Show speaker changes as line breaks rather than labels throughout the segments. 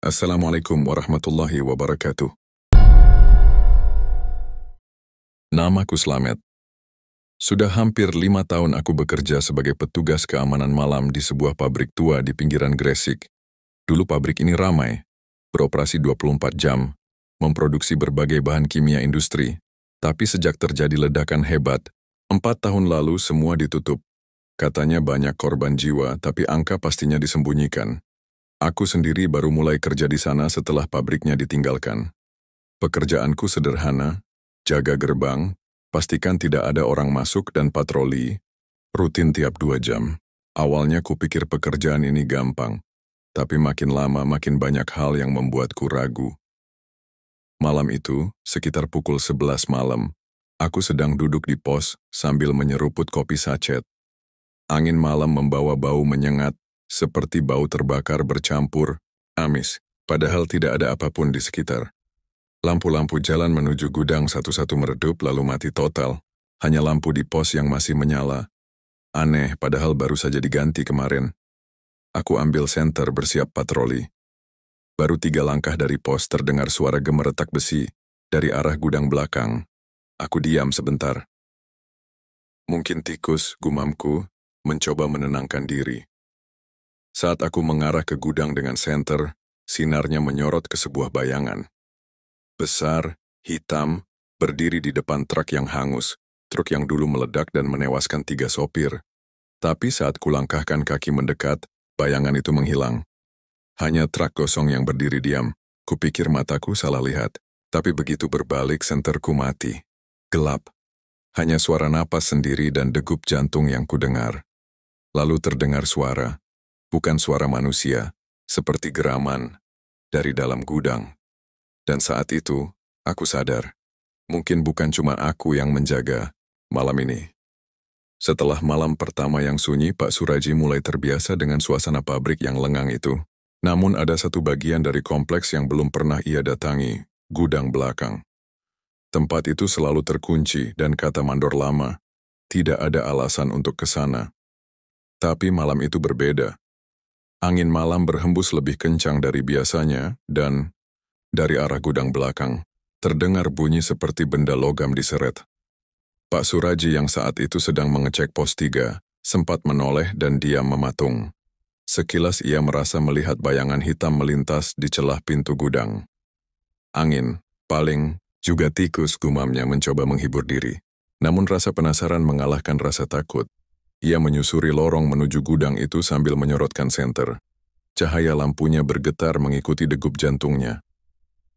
Assalamualaikum warahmatullahi wabarakatuh. Namaku Slamet. Sudah hampir 5 tahun aku bekerja sebagai petugas keamanan malam di sebuah pabrik tua di pinggiran Gresik. Dulu pabrik ini ramai, beroperasi 24 jam, memproduksi berbagai bahan kimia industri. Tapi sejak terjadi ledakan hebat, 4 tahun lalu semua ditutup. Katanya banyak korban jiwa, tapi angka pastinya disembunyikan. Aku sendiri baru mulai kerja di sana setelah pabriknya ditinggalkan. Pekerjaanku sederhana, jaga gerbang, pastikan tidak ada orang masuk dan patroli, rutin tiap 2 jam. Awalnya kupikir pekerjaan ini gampang, tapi makin lama makin banyak hal yang membuatku ragu. Malam itu, sekitar pukul 11 malam, aku sedang duduk di pos sambil menyeruput kopi sachet. Angin malam membawa bau menyengat, seperti bau terbakar bercampur, amis, padahal tidak ada apapun di sekitar. Lampu-lampu jalan menuju gudang satu-satu meredup lalu mati total. Hanya lampu di pos yang masih menyala. Aneh, padahal baru saja diganti kemarin. Aku ambil senter bersiap patroli. Baru 3 langkah dari pos terdengar suara gemeretak besi dari arah gudang belakang. Aku diam sebentar. Mungkin tikus, gumamku, mencoba menenangkan diri. Saat aku mengarah ke gudang dengan senter, sinarnya menyorot ke sebuah bayangan. Besar, hitam, berdiri di depan truk yang hangus, truk yang dulu meledak dan menewaskan 3 sopir. Tapi saat kulangkahkan kaki mendekat, bayangan itu menghilang. Hanya truk kosong yang berdiri diam. Kupikir mataku salah lihat, tapi begitu berbalik senterku mati. Gelap. Hanya suara napas sendiri dan degup jantung yang kudengar. Lalu terdengar suara. Bukan suara manusia, seperti geraman, dari dalam gudang. Dan saat itu, aku sadar, mungkin bukan cuma aku yang menjaga malam ini. Setelah malam pertama yang sunyi, Pak Suraji mulai terbiasa dengan suasana pabrik yang lengang itu. Namun ada satu bagian dari kompleks yang belum pernah ia datangi, gudang belakang. Tempat itu selalu terkunci dan kata mandor lama, tidak ada alasan untuk ke sana. Tapi malam itu berbeda. Angin malam berhembus lebih kencang dari biasanya, dan dari arah gudang belakang, terdengar bunyi seperti benda logam diseret. Pak Suraji yang saat itu sedang mengecek pos 3, sempat menoleh dan diam mematung. Sekilas ia merasa melihat bayangan hitam melintas di celah pintu gudang. Angin, paling, juga tikus gumamnya mencoba menghibur diri. Namun rasa penasaran mengalahkan rasa takut. Ia menyusuri lorong menuju gudang itu sambil menyorotkan senter. Cahaya lampunya bergetar mengikuti degup jantungnya.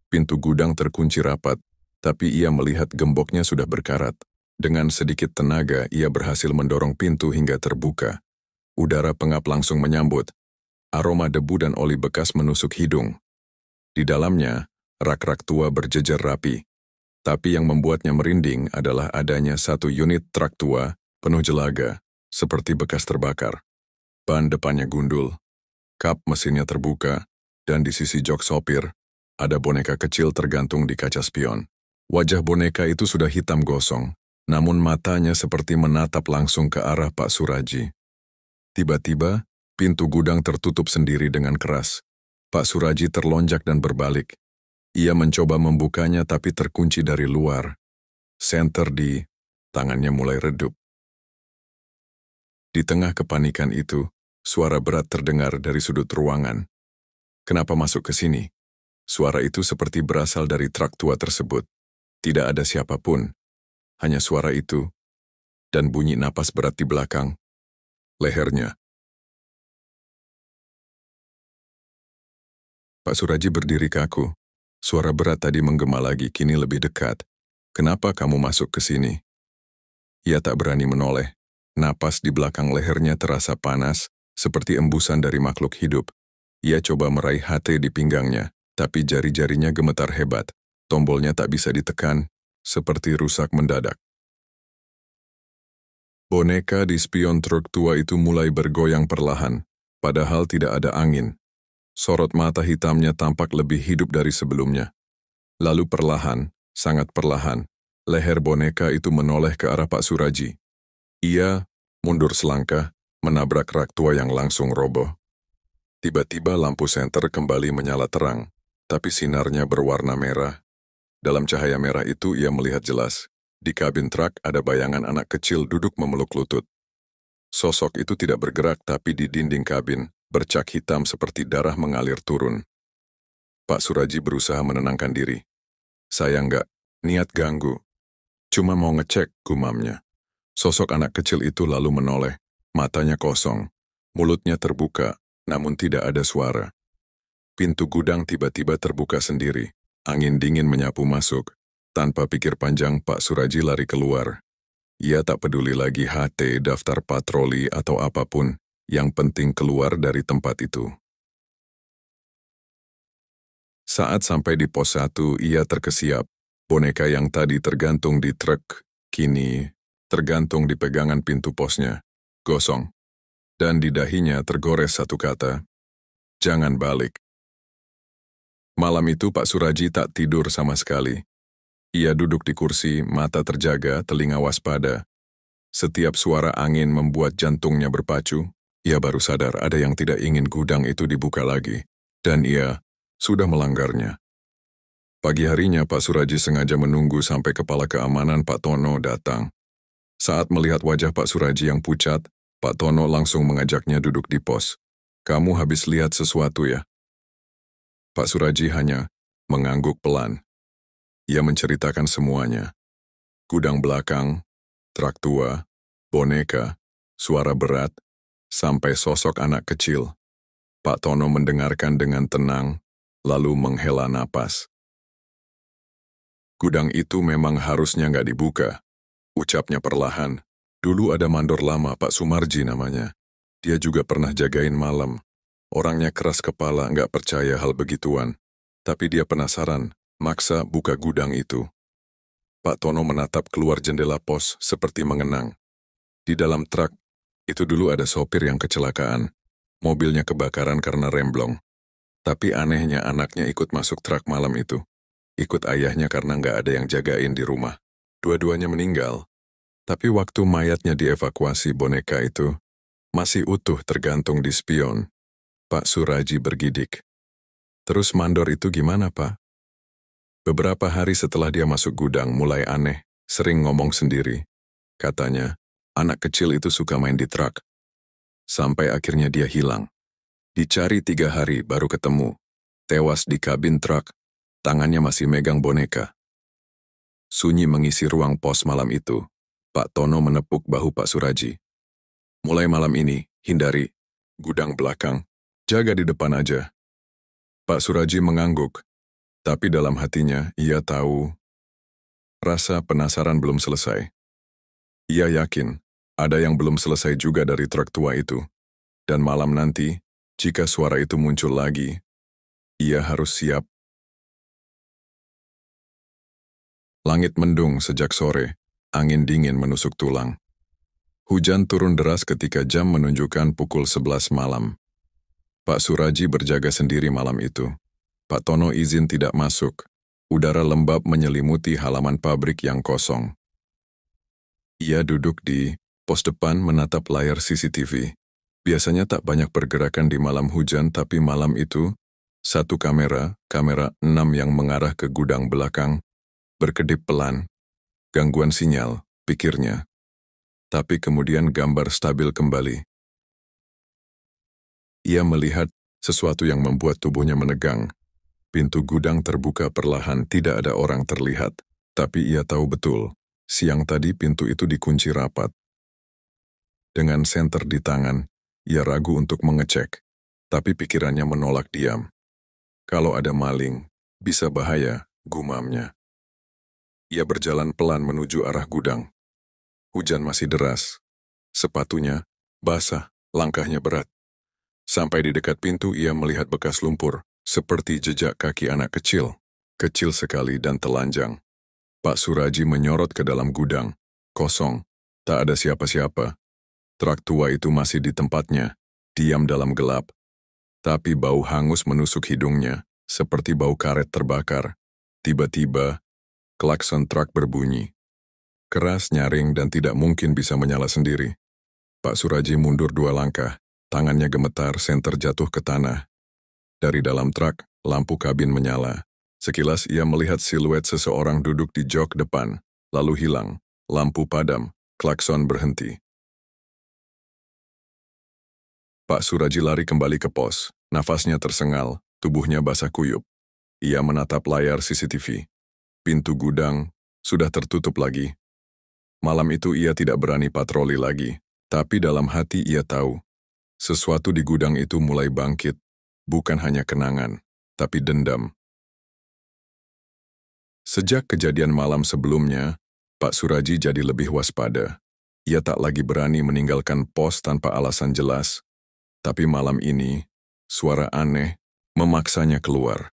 Pintu gudang terkunci rapat, tapi ia melihat gemboknya sudah berkarat. Dengan sedikit tenaga, ia berhasil mendorong pintu hingga terbuka. Udara pengap langsung menyambut. Aroma debu dan oli bekas menusuk hidung. Di dalamnya, rak-rak tua berjejer rapi. Tapi yang membuatnya merinding adalah adanya satu unit truk tua, penuh jelaga, seperti bekas terbakar. Ban depannya gundul, kap mesinnya terbuka, dan di sisi jok sopir, ada boneka kecil tergantung di kaca spion. Wajah boneka itu sudah hitam gosong, namun matanya seperti menatap langsung ke arah Pak Suraji. Tiba-tiba, pintu gudang tertutup sendiri dengan keras. Pak Suraji terlonjak dan berbalik. Ia mencoba membukanya tapi terkunci dari luar. Senter di tangannya mulai redup. Di tengah kepanikan itu, suara berat terdengar dari sudut ruangan. Kenapa masuk ke sini? Suara itu seperti berasal dari truk tua tersebut. Tidak ada siapapun. Hanya suara itu, dan bunyi napas berat di belakang. Lehernya. Pak Suraji berdiri kaku. Suara berat tadi menggema lagi, kini lebih dekat. Kenapa kamu masuk ke sini? Ia tak berani menoleh. Napas di belakang lehernya terasa panas, seperti embusan dari makhluk hidup. Ia coba meraih HT di pinggangnya, tapi jari-jarinya gemetar hebat. Tombolnya tak bisa ditekan, seperti rusak mendadak. Boneka di spion truk tua itu mulai bergoyang perlahan, padahal tidak ada angin. Sorot mata hitamnya tampak lebih hidup dari sebelumnya. Lalu perlahan, sangat perlahan, leher boneka itu menoleh ke arah Pak Suraji. Ia mundur selangkah, menabrak rak tua yang langsung roboh. Tiba-tiba lampu senter kembali menyala terang, tapi sinarnya berwarna merah. Dalam cahaya merah itu ia melihat jelas. Di kabin truk ada bayangan anak kecil duduk memeluk lutut. Sosok itu tidak bergerak tapi di dinding kabin, bercak hitam seperti darah mengalir turun. Pak Suraji berusaha menenangkan diri. Saya nggak niat ganggu. Cuma mau ngecek, gumamnya. Sosok anak kecil itu lalu menoleh, matanya kosong, mulutnya terbuka, namun tidak ada suara. Pintu gudang tiba-tiba terbuka sendiri. Angin dingin menyapu masuk. Tanpa pikir panjang, Pak Suraji lari keluar. Ia tak peduli lagi HT, daftar patroli, atau apapun. Yang penting keluar dari tempat itu. Saat sampai di pos 1, ia terkesiap. Boneka yang tadi tergantung di truk, kini tergantung di pegangan pintu posnya. Gosong. Dan di dahinya tergores satu kata. Jangan balik. Malam itu Pak Suraji tak tidur sama sekali. Ia duduk di kursi, mata terjaga, telinga waspada. Setiap suara angin membuat jantungnya berpacu. Ia baru sadar ada yang tidak ingin gudang itu dibuka lagi. Dan ia sudah melanggarnya. Pagi harinya Pak Suraji sengaja menunggu sampai kepala keamanan Pak Tono datang. Saat melihat wajah Pak Suraji yang pucat, Pak Tono langsung mengajaknya duduk di pos. Kamu habis lihat sesuatu ya? Pak Suraji hanya mengangguk pelan. Ia menceritakan semuanya. Gudang belakang, truk tua, boneka, suara berat, sampai sosok anak kecil. Pak Tono mendengarkan dengan tenang, lalu menghela napas. Gudang itu memang harusnya nggak dibuka. Ucapnya perlahan. Dulu ada mandor lama, Pak Sumarji namanya. Dia juga pernah jagain malam. Orangnya keras kepala, nggak percaya hal begituan. Tapi dia penasaran, maksa buka gudang itu. Pak Tono menatap keluar jendela pos seperti mengenang. Di dalam truk, itu dulu ada sopir yang kecelakaan. Mobilnya kebakaran karena remblong. Tapi anehnya anaknya ikut masuk truk malam itu. Ikut ayahnya karena nggak ada yang jagain di rumah. Dua-duanya meninggal. Tapi waktu mayatnya dievakuasi, boneka itu masih utuh tergantung di spion. Pak Suraji bergidik. Terus mandor itu gimana, Pak? Beberapa hari setelah dia masuk gudang mulai aneh, sering ngomong sendiri. Katanya, anak kecil itu suka main di truk. Sampai akhirnya dia hilang. Dicari 3 hari baru ketemu. Tewas di kabin truk, tangannya masih megang boneka. Sunyi mengisi ruang pos malam itu. Pak Tono menepuk bahu Pak Suraji. Mulai malam ini, hindari gudang belakang. Jaga di depan aja. Pak Suraji mengangguk. Tapi dalam hatinya, ia tahu rasa penasaran belum selesai. Ia yakin ada yang belum selesai juga dari truk tua itu. Dan malam nanti, jika suara itu muncul lagi, ia harus siap. Langit mendung sejak sore, angin dingin menusuk tulang. Hujan turun deras ketika jam menunjukkan pukul 11 malam. Pak Suraji berjaga sendiri malam itu. Pak Tono izin tidak masuk. Udara lembab menyelimuti halaman pabrik yang kosong. Ia duduk di pos depan menatap layar CCTV. Biasanya tak banyak pergerakan di malam hujan, tapi malam itu, satu kamera 6 yang mengarah ke gudang belakang, berkedip pelan. Gangguan sinyal, pikirnya. Tapi kemudian gambar stabil kembali. Ia melihat sesuatu yang membuat tubuhnya menegang. Pintu gudang terbuka perlahan, tidak ada orang terlihat. Tapi ia tahu betul, siang tadi pintu itu dikunci rapat. Dengan senter di tangan, ia ragu untuk mengecek. Tapi pikirannya menolak diam. Kalau ada maling, bisa bahaya, gumamnya. Ia berjalan pelan menuju arah gudang. Hujan masih deras. Sepatunya basah, langkahnya berat. Sampai di dekat pintu ia melihat bekas lumpur, seperti jejak kaki anak kecil. Kecil sekali dan telanjang. Pak Suraji menyorot ke dalam gudang. Kosong, tak ada siapa-siapa. Truk tua itu masih di tempatnya, diam dalam gelap. Tapi bau hangus menusuk hidungnya, seperti bau karet terbakar. Tiba-tiba, klakson truk berbunyi. Keras, nyaring, dan tidak mungkin bisa menyala sendiri. Pak Suraji mundur 2 langkah. Tangannya gemetar, senter jatuh ke tanah. Dari dalam truk, lampu kabin menyala. Sekilas ia melihat siluet seseorang duduk di jok depan, lalu hilang. Lampu padam, klakson berhenti. Pak Suraji lari kembali ke pos. Nafasnya tersengal, tubuhnya basah kuyup. Ia menatap layar CCTV. Pintu gudang sudah tertutup lagi. Malam itu ia tidak berani patroli lagi, tapi dalam hati ia tahu, sesuatu di gudang itu mulai bangkit, bukan hanya kenangan, tapi dendam. Sejak kejadian malam sebelumnya, Pak Suraji jadi lebih waspada. Ia tak lagi berani meninggalkan pos tanpa alasan jelas, tapi malam ini, suara aneh memaksanya keluar.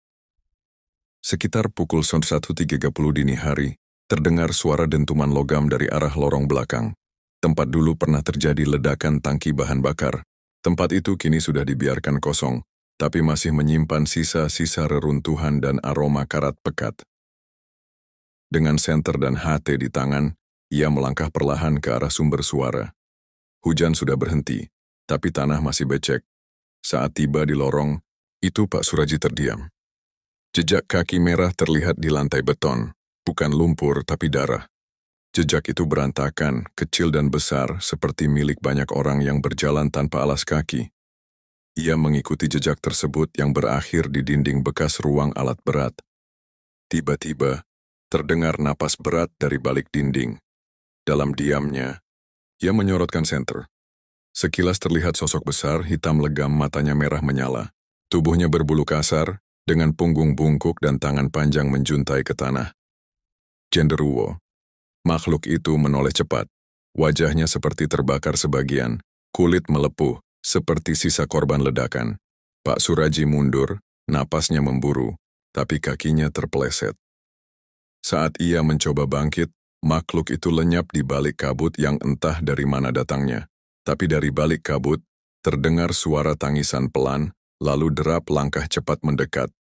Sekitar pukul 1.30 dini hari, terdengar suara dentuman logam dari arah lorong belakang. Tempat dulu pernah terjadi ledakan tangki bahan bakar. Tempat itu kini sudah dibiarkan kosong, tapi masih menyimpan sisa-sisa reruntuhan dan aroma karat pekat. Dengan senter dan HT di tangan, ia melangkah perlahan ke arah sumber suara. Hujan sudah berhenti, tapi tanah masih becek. Saat tiba di lorong, itu Pak Suraji terdiam. Jejak kaki merah terlihat di lantai beton, bukan lumpur tapi darah. Jejak itu berantakan, kecil dan besar, seperti milik banyak orang yang berjalan tanpa alas kaki. Ia mengikuti jejak tersebut yang berakhir di dinding bekas ruang alat berat. Tiba-tiba, terdengar napas berat dari balik dinding. Dalam diamnya, ia menyorotkan senter. Sekilas terlihat sosok besar, hitam legam, matanya merah menyala. Tubuhnya berbulu kasar, dengan punggung bungkuk dan tangan panjang menjuntai ke tanah. Genderuwo. Makhluk itu menoleh cepat. Wajahnya seperti terbakar sebagian, kulit melepuh, seperti sisa korban ledakan. Pak Suraji mundur, napasnya memburu, tapi kakinya terpeleset. Saat ia mencoba bangkit, makhluk itu lenyap di balik kabut yang entah dari mana datangnya. Tapi dari balik kabut, terdengar suara tangisan pelan, lalu derap langkah cepat mendekat.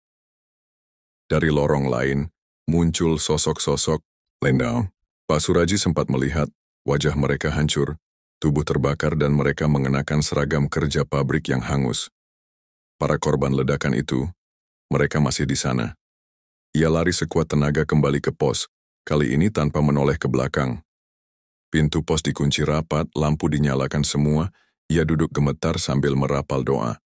Dari lorong lain, muncul sosok-sosok lendang. Pak Suraji sempat melihat, wajah mereka hancur, tubuh terbakar dan mereka mengenakan seragam kerja pabrik yang hangus. Para korban ledakan itu, mereka masih di sana. Ia lari sekuat tenaga kembali ke pos, kali ini tanpa menoleh ke belakang. Pintu pos dikunci rapat, lampu dinyalakan semua, ia duduk gemetar sambil merapal doa.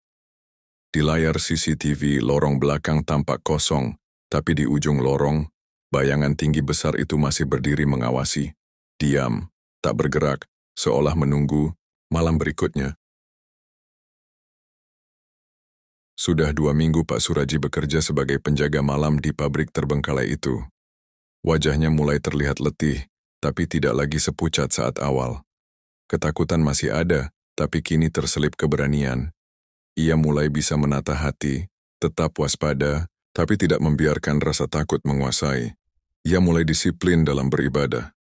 Di layar CCTV, lorong belakang tampak kosong, tapi di ujung lorong, bayangan tinggi besar itu masih berdiri mengawasi. Diam, tak bergerak, seolah menunggu malam berikutnya. Sudah 2 minggu Pak Suraji bekerja sebagai penjaga malam di pabrik terbengkalai itu. Wajahnya mulai terlihat letih, tapi tidak lagi sepucat saat awal. Ketakutan masih ada, tapi kini terselip keberanian. Ia mulai bisa menata hati, tetap waspada, tapi tidak membiarkan rasa takut menguasai. Ia mulai disiplin dalam beribadah.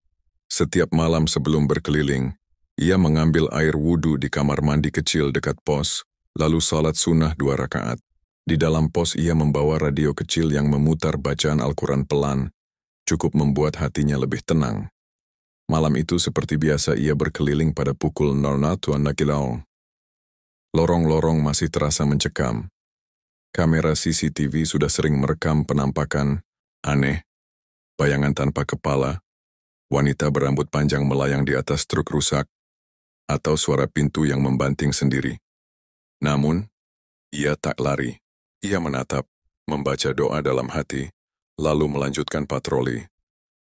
Setiap malam sebelum berkeliling, ia mengambil air wudhu di kamar mandi kecil dekat pos, lalu salat sunnah 2 rakaat. Di dalam pos ia membawa radio kecil yang memutar bacaan Al-Quran pelan, cukup membuat hatinya lebih tenang. Malam itu seperti biasa ia berkeliling pada pukul 00.00. Lorong-lorong masih terasa mencekam. Kamera CCTV sudah sering merekam penampakan aneh, bayangan tanpa kepala, wanita berambut panjang melayang di atas truk rusak, atau suara pintu yang membanting sendiri. Namun, ia tak lari. Ia menatap, membaca doa dalam hati, lalu melanjutkan patroli.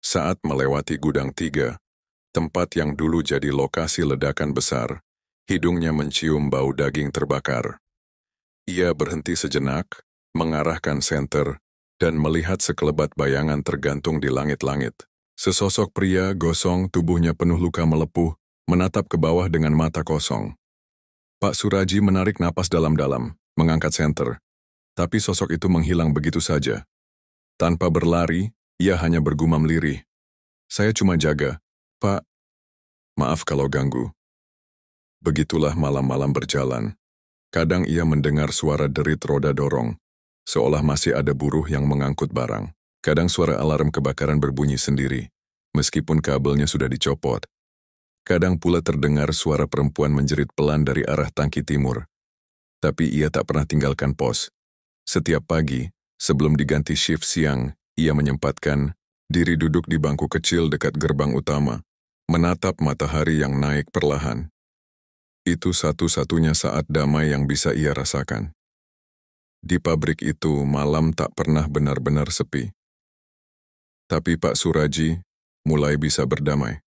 Saat melewati gudang 3, tempat yang dulu jadi lokasi ledakan besar, hidungnya mencium bau daging terbakar. Ia berhenti sejenak, mengarahkan senter, dan melihat sekelebat bayangan tergantung di langit-langit. Sesosok pria gosong, tubuhnya penuh luka melepuh, menatap ke bawah dengan mata kosong. Pak Suraji menarik napas dalam-dalam, mengangkat senter. Tapi sosok itu menghilang begitu saja. Tanpa berlari, ia hanya bergumam lirih. Saya cuma jaga, Pak. Maaf kalau ganggu. Begitulah malam-malam berjalan. Kadang ia mendengar suara derit roda dorong, seolah masih ada buruh yang mengangkut barang. Kadang suara alarm kebakaran berbunyi sendiri, meskipun kabelnya sudah dicopot. Kadang pula terdengar suara perempuan menjerit pelan dari arah tangki timur. Tapi ia tak pernah tinggalkan pos. Setiap pagi, sebelum diganti shift siang, ia menyempatkan diri duduk di bangku kecil dekat gerbang utama, menatap matahari yang naik perlahan. Itu satu-satunya saat damai yang bisa ia rasakan. Di pabrik itu, malam tak pernah benar-benar sepi. Tapi Pak Suraji mulai bisa berdamai.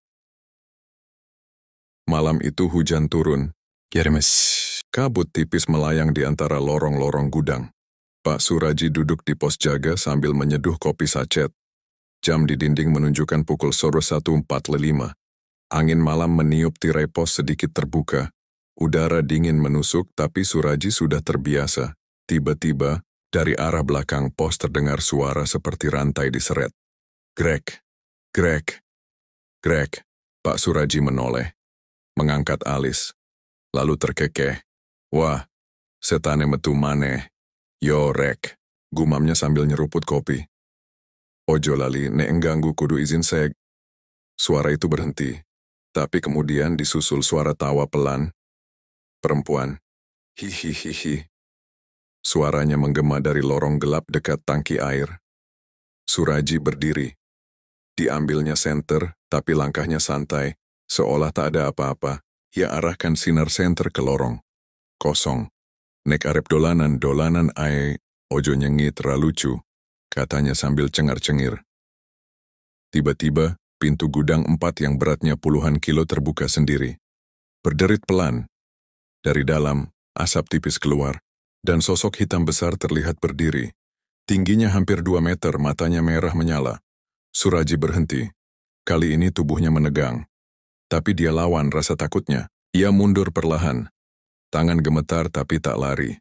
Malam itu hujan turun. Kabut tipis melayang di antara lorong-lorong gudang. Pak Suraji duduk di pos jaga sambil menyeduh kopi sachet. Jam di dinding menunjukkan pukul 1.45. Angin malam meniup tirai pos sedikit terbuka. Udara dingin menusuk tapi Suraji sudah terbiasa. Tiba-tiba, dari arah belakang pos terdengar suara seperti rantai diseret. Grek, grek, grek. Pak Suraji menoleh, mengangkat alis, lalu terkekeh. Wah, setane metu maneh. Yo rek, gumamnya sambil nyeruput kopi. Ojo lali, nek engganggu kudu izin seg. Suara itu berhenti, tapi kemudian disusul suara tawa pelan. Perempuan, hihihihi. Suaranya menggema dari lorong gelap dekat tangki air. Suraji berdiri. Diambilnya senter, tapi langkahnya santai, seolah tak ada apa-apa. Ia arahkan sinar senter ke lorong. Kosong. Nek arep dolanan ae, ojo nyengit ralucu, katanya sambil cengar-cengir. Tiba-tiba, pintu gudang 4 yang beratnya puluhan kilo terbuka sendiri. Berderit pelan. Dari dalam, asap tipis keluar, dan sosok hitam besar terlihat berdiri. Tingginya hampir 2 meter, matanya merah menyala. Suraji berhenti. Kali ini tubuhnya menegang. Tapi dia lawan rasa takutnya. Ia mundur perlahan. Tangan gemetar tapi tak lari.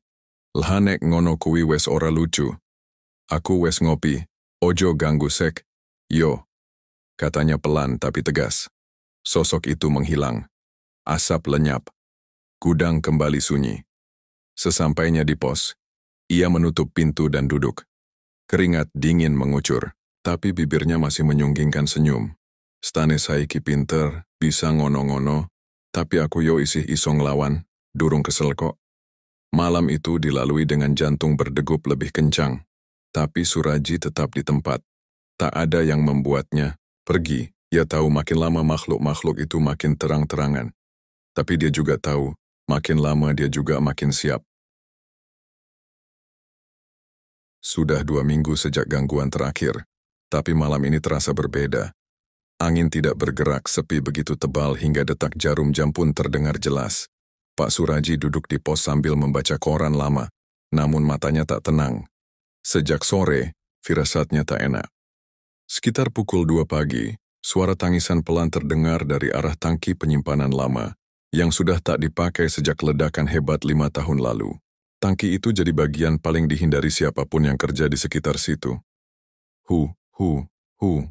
Lhanek ngono kuwi wes ora lucu. Aku wes ngopi, ojo ganggu sek. Yo, katanya pelan tapi tegas. Sosok itu menghilang. Asap lenyap. Gudang kembali sunyi. Sesampainya di pos, ia menutup pintu dan duduk. Keringat dingin mengucur, tapi bibirnya masih menyunggingkan senyum. Stane saiki pinter, bisa ngono-ngono, tapi aku yo isih iso nglawan. Durung kesel kok. Malam itu dilalui dengan jantung berdegup lebih kencang. Tapi Suraji tetap di tempat. Tak ada yang membuatnya pergi. Ia tahu makin lama makhluk-makhluk itu makin terang-terangan. Tapi dia juga tahu, makin lama dia juga makin siap. Sudah 2 minggu sejak gangguan terakhir. Tapi malam ini terasa berbeda. Angin tidak bergerak, sepi begitu tebal hingga detak jarum jam pun terdengar jelas. Pak Suraji duduk di pos sambil membaca koran lama, namun matanya tak tenang. Sejak sore, firasatnya tak enak. Sekitar pukul 2 pagi, suara tangisan pelan terdengar dari arah tangki penyimpanan lama, yang sudah tak dipakai sejak ledakan hebat 5 tahun lalu. Tangki itu jadi bagian paling dihindari siapapun yang kerja di sekitar situ. Hu, hu, hu.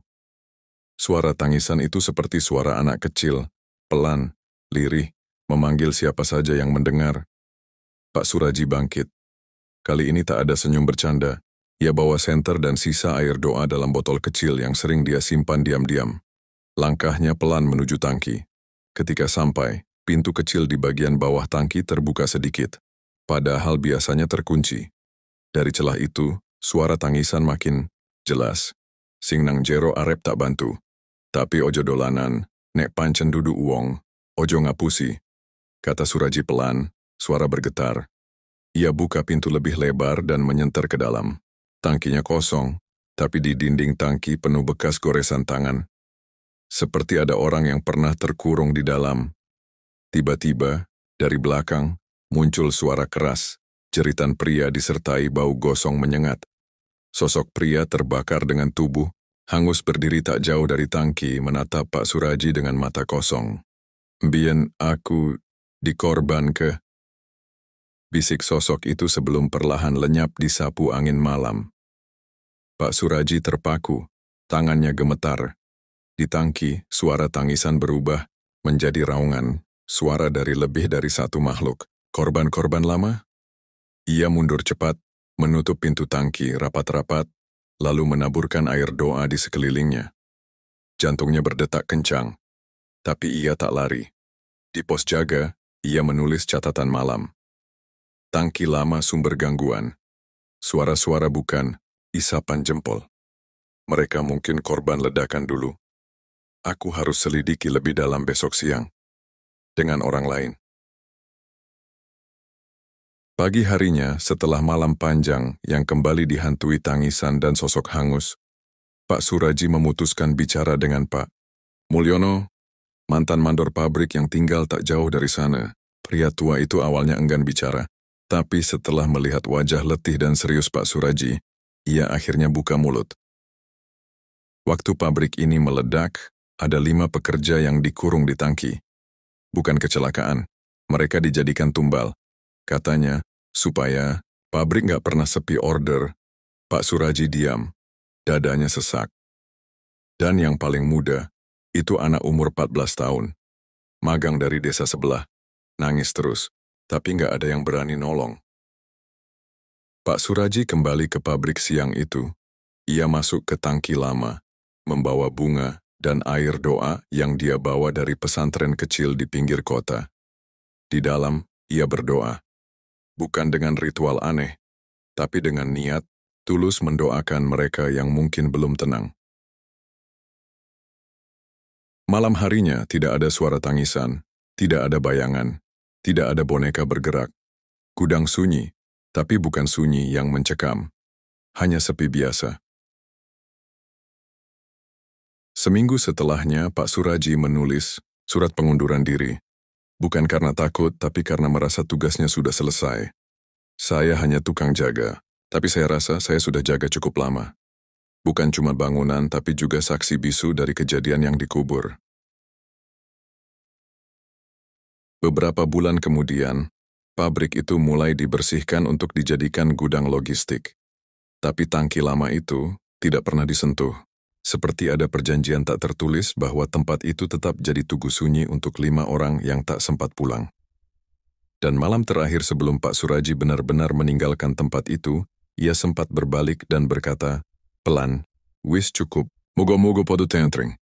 Suara tangisan itu seperti suara anak kecil, pelan, lirih, memanggil siapa saja yang mendengar. Pak Suraji bangkit. Kali ini tak ada senyum bercanda. Ia bawa senter dan sisa air doa dalam botol kecil yang sering dia simpan diam-diam. Langkahnya pelan menuju tangki. Ketika sampai, pintu kecil di bagian bawah tangki terbuka sedikit. Padahal biasanya terkunci. Dari celah itu, suara tangisan makin jelas. Sing nang jero arep tak bantu. Tapi ojo dolanan, nek pancen dudu uwong, ojo ngapusi. Kata Suraji pelan, suara bergetar. Ia buka pintu lebih lebar dan menyentar ke dalam. Tangkinya kosong, tapi di dinding tangki penuh bekas goresan tangan. Seperti ada orang yang pernah terkurung di dalam. Tiba-tiba, dari belakang, muncul suara keras. Jeritan pria disertai bau gosong menyengat. Sosok pria terbakar dengan tubuh, hangus berdiri tak jauh dari tangki menatap Pak Suraji dengan mata kosong. Bien aku dikorban ke. Bisik sosok itu sebelum perlahan lenyap di sapu angin malam. Pak Suraji terpaku, tangannya gemetar. Di tangki, suara tangisan berubah menjadi raungan, suara dari lebih dari satu makhluk. Korban-korban lama? Ia mundur cepat, menutup pintu tangki rapat-rapat, lalu menaburkan air doa di sekelilingnya. Jantungnya berdetak kencang, tapi ia tak lari. Di pos jaga, ia menulis catatan malam. Tangki lama sumber gangguan. Suara-suara bukan, isapan jempol. Mereka mungkin korban ledakan dulu. Aku harus selidiki lebih dalam besok siang. Dengan orang lain. Pagi harinya, setelah malam panjang yang kembali dihantui tangisan dan sosok hangus, Pak Suraji memutuskan bicara dengan Pak Mulyono, mantan mandor pabrik yang tinggal tak jauh dari sana. Pria tua itu awalnya enggan bicara, tapi setelah melihat wajah letih dan serius Pak Suraji, ia akhirnya buka mulut. Waktu pabrik ini meledak, ada 5 pekerja yang dikurung di tangki. Bukan kecelakaan, mereka dijadikan tumbal. Katanya, supaya pabrik nggak pernah sepi order. Pak Suraji diam, dadanya sesak. Dan yang paling muda, itu anak umur 14 tahun. Magang dari desa sebelah, nangis terus, tapi nggak ada yang berani nolong. Pak Suraji kembali ke pabrik siang itu. Ia masuk ke tangki lama, membawa bunga dan air doa yang dia bawa dari pesantren kecil di pinggir kota. Di dalam, ia berdoa. Bukan dengan ritual aneh, tapi dengan niat, tulus mendoakan mereka yang mungkin belum tenang. Malam harinya tidak ada suara tangisan, tidak ada bayangan, tidak ada boneka bergerak. Gudang sunyi, tapi bukan sunyi yang mencekam. Hanya sepi biasa. Seminggu setelahnya, Pak Suraji menulis surat pengunduran diri. Bukan karena takut, tapi karena merasa tugasnya sudah selesai. Saya hanya tukang jaga, tapi saya rasa saya sudah jaga cukup lama. Bukan cuma bangunan, tapi juga saksi bisu dari kejadian yang dikubur. Beberapa bulan kemudian, pabrik itu mulai dibersihkan untuk dijadikan gudang logistik. Tapi tangki lama itu tidak pernah disentuh. Seperti ada perjanjian tak tertulis bahwa tempat itu tetap jadi tugu sunyi untuk 5 orang yang tak sempat pulang. Dan malam terakhir sebelum Pak Suraji benar-benar meninggalkan tempat itu, ia sempat berbalik dan berkata, pelan, "Wis cukup, moga-moga podo tentring."